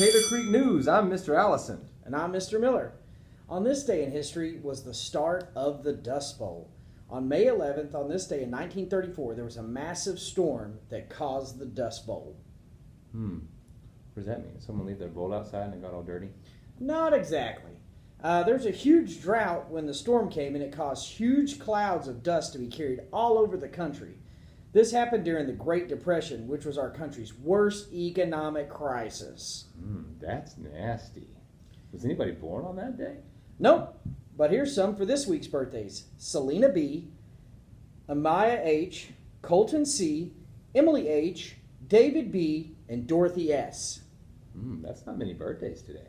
Taylor Creek News. I'm Mr. Allison. And I'm Mr. Miller. On this day in history was the start of the Dust Bowl. On May 11th, on this day in 1934, there was a massive storm that caused the Dust Bowl. What does that mean? Someone leave their bowl outside and it got all dirty? Not exactly. There's a huge drought when the storm came, and it caused huge clouds of dust to be carried all over the country. This happened during the Great Depression, which was our country's worst economic crisis. That's nasty. Was anybody born on that day? Nope. But here's some for this week's birthdays. Selena B., Amaya H., Colton C., Emily H., David B., and Dorothy S. That's not many birthdays today.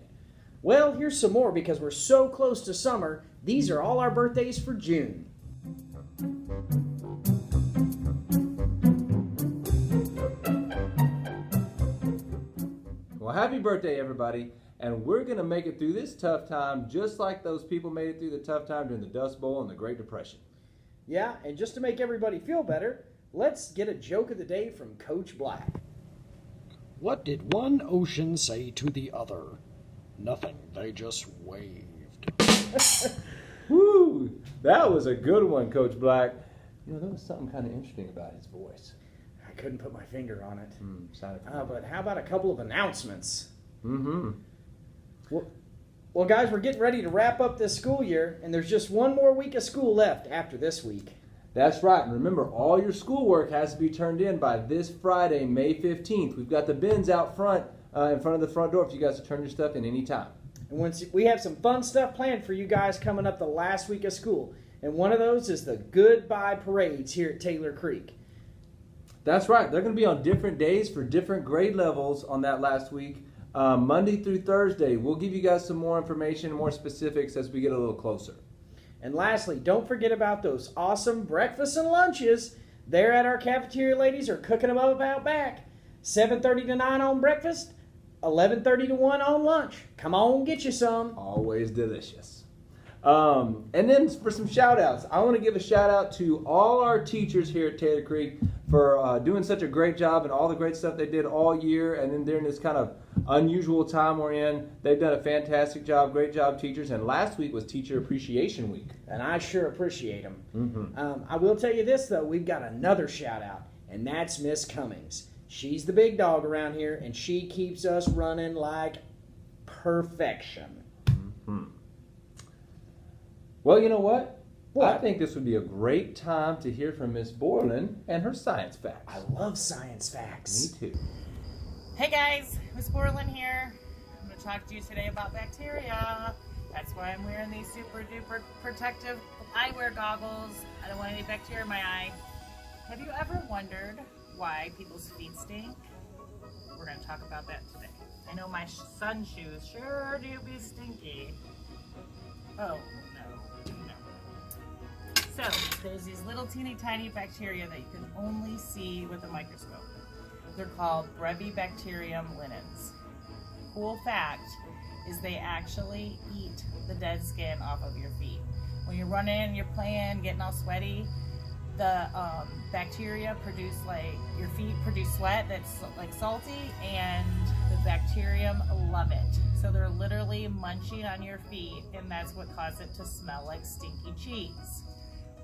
Well, here's some more because we're so close to summer. These are all our birthdays for June. Well, happy birthday, everybody. And we're going to make it through this tough time just like those people made it through the tough time during the Dust Bowl and the Great Depression. Yeah, and just to make everybody feel better, let's get a joke of the day from Coach Black. What did one ocean say to the other? Nothing, they just waved. Woo! That was a good one, Coach Black. You know, there was something kind of interesting about his voice. I couldn't put my finger on it. But But how about a couple of announcements? Mm-hmm. Well, guys, we're getting ready to wrap up this school year, and there's just one more week of school left after this week. That's right. And remember, all your schoolwork has to be turned in by this Friday, May 15th. We've got the bins out front, in front of the front door for you guys to turn your stuff in anytime. And once we have some fun stuff planned for you guys coming up the last week of school. And one of those is the goodbye parades here at Taylor Creek. That's right. They're going to be on different days for different grade levels on that last week. Monday through Thursday. We'll give you guys some more information, more specifics as we get a little closer. And lastly, don't forget about those awesome breakfasts and lunches. There at our cafeteria ladies are cooking them up out back. 7:30 to 9 on breakfast, 11:30 to 1 on lunch. Come on, get you some. Always delicious. And then for some shout outs, I want to give a shout out to all our teachers here at Taylor Creek for doing such a great job and all the great stuff they did all year. And then during this kind of unusual time we're in, they've done a fantastic job. Great job, teachers. And last week was Teacher Appreciation Week. And I sure appreciate them. I will tell you this, though. We've got another shout out, and that's Miss Cummings. She's the big dog around here, and she keeps us running like perfection. Well, you know what? What? I think this would be a great time to hear from Miss Borland and her science facts. I love science facts. Me too. Hey guys, Miss Borland here. I'm going to talk to you today about bacteria. That's why I'm wearing these super duper protective eyewear goggles. I don't want any bacteria in my eye. Have you ever wondered why people's feet stink? We're going to talk about that today. I know my sun shoes sure do be stinky. Oh, no. So, there's these little teeny tiny bacteria that you can only see with a microscope. They're called Brevibacterium linens. Cool fact is they actually eat the dead skin off of your feet. When you're running, you're playing, getting all sweaty, the bacteria produce, like, your feet produce sweat that's like salty, and the bacterium love it. So they're literally munching on your feet, and that's what causes it to smell like stinky cheese.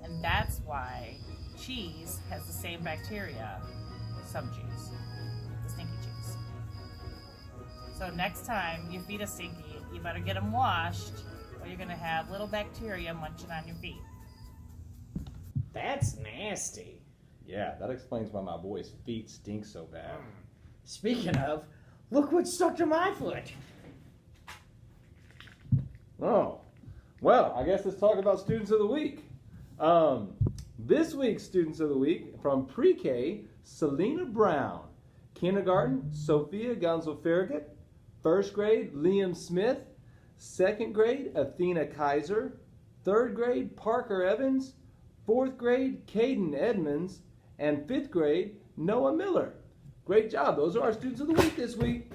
And that's why cheese has the same bacteria, some cheese, the stinky cheese. So next time your feet are stinky, you better get them washed, or you're gonna have little bacteria munching on your feet. That's nasty. Yeah, that explains why my boy's feet stink so bad. Speaking of, look what stuck to my foot. Oh, well, I guess let's talk about Students of the Week. This week's Students of the Week from Pre-K, Selena Brown. Kindergarten, Sophia Gonzo-Farragut. First grade, Liam Smith. Second grade, Athena Kaiser. Third grade, Parker Evans. Fourth grade, Caden Edmonds. And fifth grade, Noah Miller. Great job. Those are our Students of the Week this week.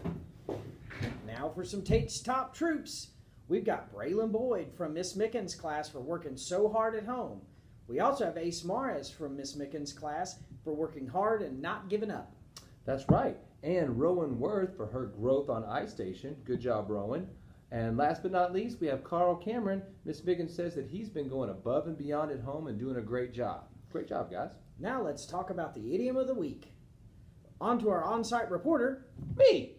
Now for some Tate's top troops. We've got Braylon Boyd from Miss Mickens' class for working so hard at home. We also have Ace Mares from Miss Mickens' class for working hard and not giving up. That's right. and Rowan Worth for her growth on iStation. Good job, Rowan. And last but not least, we have Carl Cameron. Miss Biggins says that he's been going above and beyond at home and doing a great job. Great job, guys. Now let's talk about the idiom of the week. On to our on-site reporter, Me!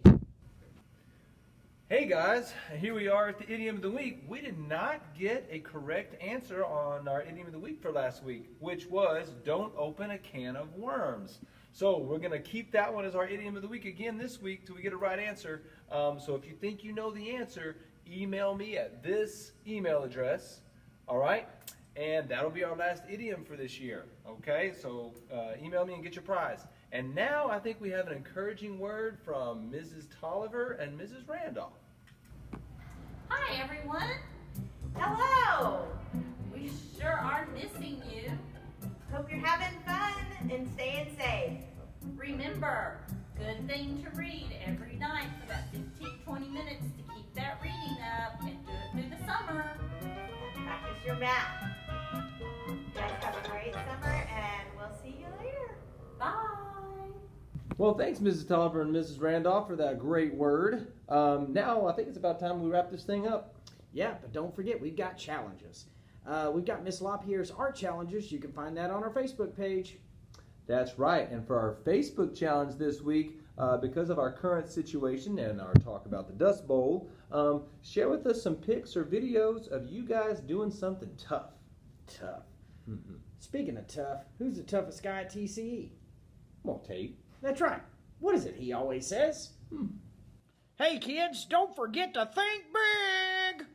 Hey guys, here we are at the idiom of the week. We did not get a correct answer on our idiom of the week for last week, which was don't open a can of worms. So we're going to keep that one as our idiom of the week again this week till we get a right answer. So if you think you know the answer, email me at this email address, all right? And that'll be our last idiom for this year, okay? So email me and get your prize. And now I think we have an encouraging word from Mrs. Tolliver and Mrs. Randolph. Hi, everyone. Hello. We sure are missing you. Hope you're having fun and staying safe. Remember, good thing to read every night for that 15-20 minutes to keep that reading up and do it through the summer. And practice your math. You guys have a great summer and we'll see you later. Bye. Well, thanks, Mrs. Tolliver and Mrs. Randolph, for that great word. Now I think it's about time we wrap this thing up. yeah, but don't forget we've got challenges. We've got Miss LaPierre's art challenges. You can find that on our Facebook page. That's right. And for our Facebook challenge this week, because of our current situation and our talk about the Dust Bowl, share with us some pics or videos of you guys doing something tough. Tough. Speaking of tough, who's the toughest guy at TCE? Come on, Tate. That's right. What is it he always says? Hey kids, don't forget to think big!